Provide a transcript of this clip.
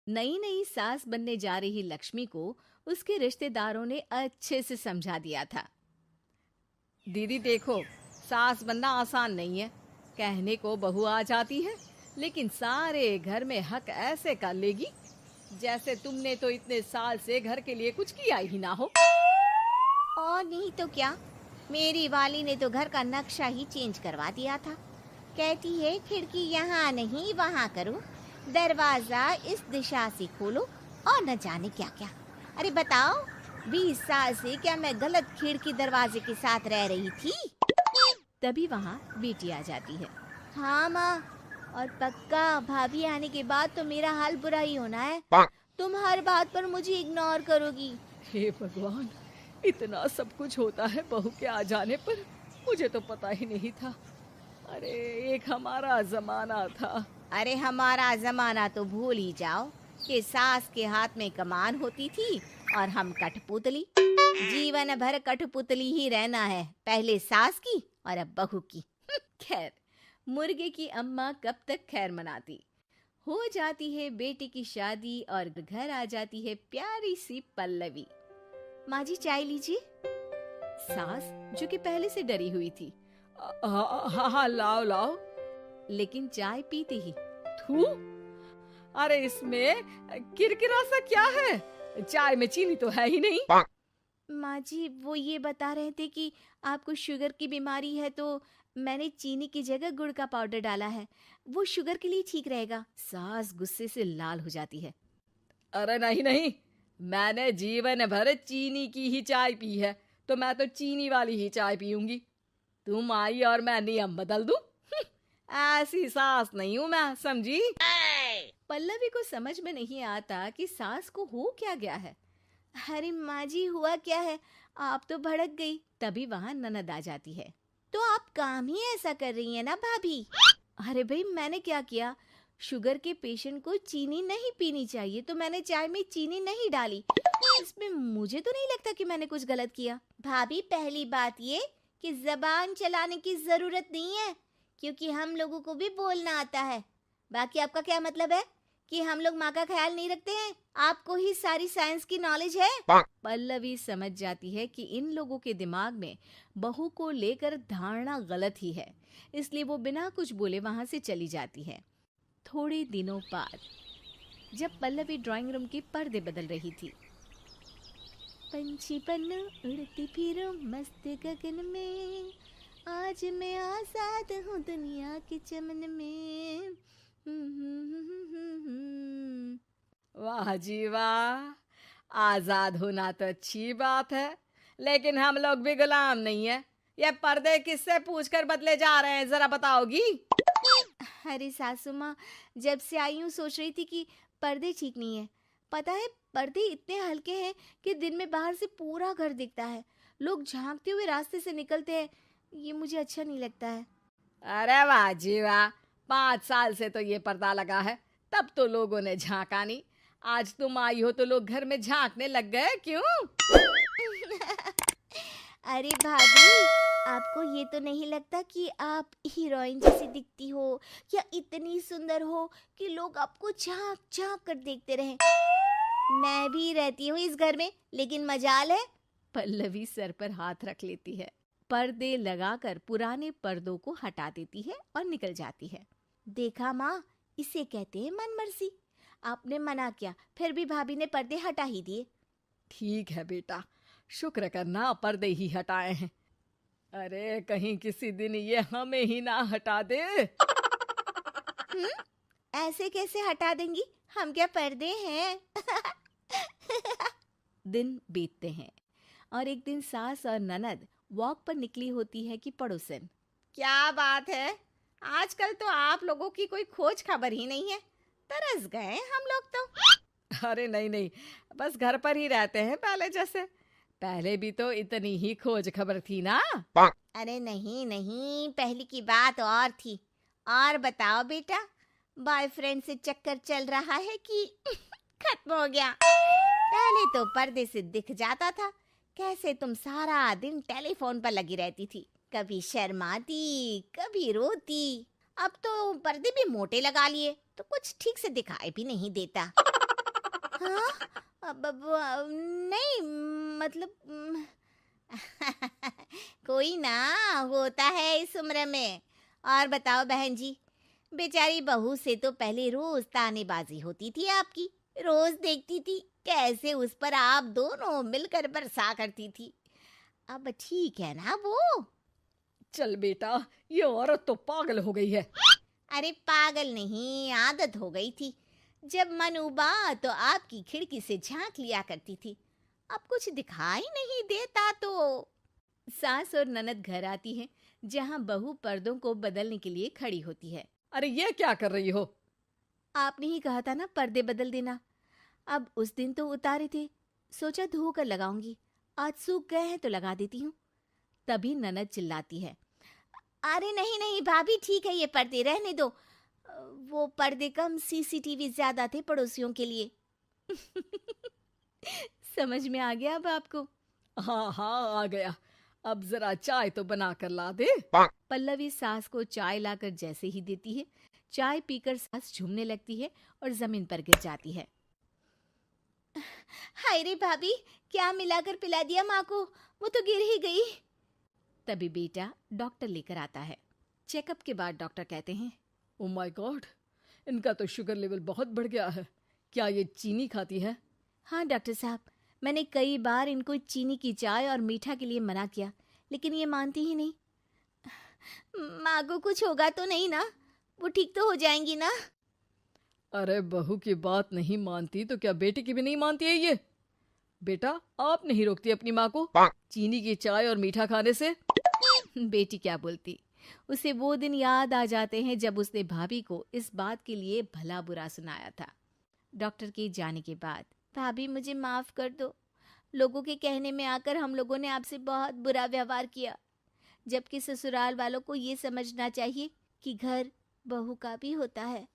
नई नई सास बनने जा रही लक्ष्मी को उसके रिश्तेदारों ने अच्छे से समझा दिया था। दीदी देखो, सास बनना आसान नहीं है। कहने को बहू आ जाती है, लेकिन सारे घर में हक ऐसे कर लेगी जैसे तुमने तो इतने साल से घर के लिए कुछ किया ही ना हो। और नहीं तो क्या, मेरी वाली ने तो घर का नक्शा ही चेंज करवा दिया था। कहती है खिड़की यहाँ नहीं वहाँ करो, दरवाजा इस दिशा से खोलो और न जाने क्या क्या। अरे बताओ, 20 साल से क्या मैं गलत खिड़की दरवाजे के साथ रह रही थी? तभी वहाँ बेटी आ जाती है। हाँ माँ, और पक्का भाभी आने के बाद तो मेरा हाल बुरा ही होना है। तुम हर बात पर मुझे इग्नोर करोगी। हे भगवान, इतना सब कुछ होता है बहू के आ जाने पर, मुझे तो पता ही नहीं था। अरे एक हमारा जमाना था। अरे हमारा जमाना तो भूल ही जाओ कि सास के हाथ में कमान होती थी और हम कठपुतली। जीवन भर कठपुतली ही रहना है, पहले सास की और अब बहू की। खैर, मुर्गे की अम्मा कब तक खैर मनाती। हो जाती है बेटी की शादी और घर आ जाती है प्यारी सी पल्लवी। माँ जी चाय लीजिए। सास जो कि पहले से डरी हुई थी, हाँ हाँ लाओ लाओ, लेकिन चाय पीते ही थू, अरे इसमें किरकिरा सा क्या है? चाय में चीनी तो है ही नहीं। माँ जी वो ये बता रहे थे कि आपको शुगर की बीमारी है, तो मैंने चीनी की जगह गुड़ का पाउडर डाला है, वो शुगर के लिए ठीक रहेगा। सास गुस्से से लाल हो जाती है। अरे नहीं नहीं, मैंने जीवन भर चीनी की ही चाय पी है, तो मैं तो चीनी वाली ही चाय पीऊंगी। तुम आई और मैं नियम बदल दूं? ऐसी सास नहीं हूं मैं, समझी? पल्लवी को समझ में नहीं आता कि सास को हो क्या गया है। अरे माँ जी हुआ क्या है, आप तो भड़क गई। तभी वहां ननद आ जाती है। तो आप काम ही ऐसा कर रही है ना भाभी? अरे भाई मैंने क्या किया? शुगर के पेशेंट को चीनी नहीं पीनी चाहिए, तो मैंने चाय में चीनी नहीं डाली। इसमें मुझे तो नहीं लगता कि मैंने कुछ गलत किया। भाभी पहली बात ये कि जबान चलाने की जरूरत नहीं है, क्योंकि हम लोगों को भी बोलना आता है। बाकी आपका क्या मतलब है कि हम लोग माँ का ख्याल नहीं रखते हैं? आपको ही सारी साइंस की नॉलेज है। पल्लवी समझ जाती है कि इन लोगों के दिमाग में बहू को लेकर धारणा गलत ही है, इसलिए वो बिना कुछ बोले वहां से चली जाती है। थोड़े दिनों बाद जब पल्लवी ड्राइंग रूम के पर्दे बदल रही थी, पंछी पन्नू उड़ती फिरूं मस्त गगन में, आज मैं आजाद हूँ दुनिया के चमन में। वाह जी वाह, आजाद होना तो अच्छी बात है, लेकिन हम लोग भी गुलाम नहीं है। ये पर्दे किससे पूछकर बदले जा रहे हैं, जरा बताओगी? अरे सासू माँ, जब से आई हूँ सोच रही थी कि पर्दे ठीक नहीं है। पता है, पर्दे इतने हल्के हैं कि दिन में बाहर से पूरा घर दिखता है, लोग झांकते हुए रास्ते से निकलते हैं। ये मुझे अच्छा नहीं लगता है। अरे वाह जी वाह, 5 साल से तो ये पर्दा लगा है, तब तो लोगों ने झांका नहीं। आज तुम आई हो तो लोग घर में झांकने लग गए, क्यों? अरे भाभी, आपको ये तो नहीं लगता कि आप हीरोइन जैसी दिखती हो या इतनी सुंदर हो कि लोग आपको झांक झांक कर देखते रहें? मैं भी रहती हूँ इस घर में, लेकिन मजाल है। पल्लवी सर पर हाथ रख लेती है, पर्दे लगाकर पुराने पर्दों को हटा देती है और निकल जाती है। देखा माँ, इसे कहते हैं मनमर्जी। आपने मना किया, फिर भी भाभी ने पर्दे हटा ही दिए। ठीक है बेटा, शुक्र करना पर्दे ही हटाए हैं। अरे कहीं किसी दिन ये हमें ही ना हटा दे। ऐसे कैसे हटा देंगी, हम क्या पर्दे हैं? दिन बीतते हैं और एक दिन सास और ननद वॉक पर निकली होती है कि पड़ोसन, क्या बात है, आजकल तो आप लोगों की कोई खोज खबर ही नहीं है। तरस गए हम लोग तो। अरे नहीं नहीं, बस घर पर ही रहते हैं पहले जैसे। पहले भी तो इतनी ही खोज खबर थी ना। अरे नहीं नहीं, पहले की बात और थी। और बताओ बेटा, बॉयफ्रेंड से चक्कर चल रहा है कि खत्म हो गया? पहले तो पर्दे से दिख जाता था कैसे तुम सारा दिन टेलीफोन पर लगी रहती थी, कभी शर्माती कभी रोती। अब तो पर्दे भी मोटे लगा लिए तो कुछ ठीक से दिखाई भी नहीं देता। हाँ? नहीं, मतलब कोई ना, होता है इस उम्र में। और बताओ बहन जी, बेचारी बहू से तो पहले रोज तानेबाजी होती थी आपकी, रोज देखती थी कैसे उस पर आप दोनों मिलकर बरसा करती थी। अब ठीक है ना वो? चल बेटा, ये औरत तो पागल हो गई है। अरे पागल नहीं, आदत हो गई थी। जब मन उबा तो आपकी खिड़की से झांक लिया करती थी। अब कुछ दिखाई नहीं देता तो। सास और ननद घर आती है, जहां बहू पर्दों को बदलने के लिए खड़ी होती है। अरे ये क्या कर रही हो? आपने ही कहा था ना पर्दे बदल देना। अब उस दिन तो उतारे थे, सोचा धो कर लगाऊंगी, आज सूख गए हैं तो लगा देती हूँ। तभी ननद चिल्लाती है, अरे नहीं नहीं भाभी, ठीक है ये पर्दे रहने दो। वो पर्दे कम, सीसीटीवी ज्यादा थे पड़ोसियों के लिए। समझ में आ गया अब आपको? हाँ हाँ, आ गया। अब जरा चाय तो बना कर ला दे। पल्लवी सास को चाय लाकर जैसे ही देती है, चाय पीकर सास झूमने लगती है और जमीन पर गिर जाती है। हाय रे भाभी, क्या मिलाकर पिला दिया माँ को, वो तो गिर ही गई। तभी बेटा डॉक्टर लेकर आता है। चेकअप के बाद डॉक्टर कहते हैं, ओ माय गॉड, इनका तो शुगर लेवल बहुत बढ़ गया है। क्या ये चीनी खाती है? हाँ डॉक्टर साहब, मैंने कई बार इनको चीनी की चाय और मीठा के लिए मना किया, लेकिन ये मानती ही नहीं। माँ को कुछ होगा तो नहीं ना? वो ठीक तो हो जाएंगी ना? अरे बहू की बात नहीं मानती तो क्या बेटी की भी नहीं मानती है ये? बेटा, आप नहीं रोकती अपनी माँ को चीनी की चाय और मीठा खाने से? बेटी क्या बोलती, उसे वो दिन याद आ जाते हैं जब उसने भाभी को इस बात के लिए भला बुरा सुनाया था। डॉक्टर के जाने के बाद, भाभी मुझे माफ कर दो, लोगों के कहने में आकर हम लोगों ने आपसे बहुत बुरा व्यवहार किया, जबकि ससुराल वालों को ये समझना चाहिए कि घर बहू का भी होता है।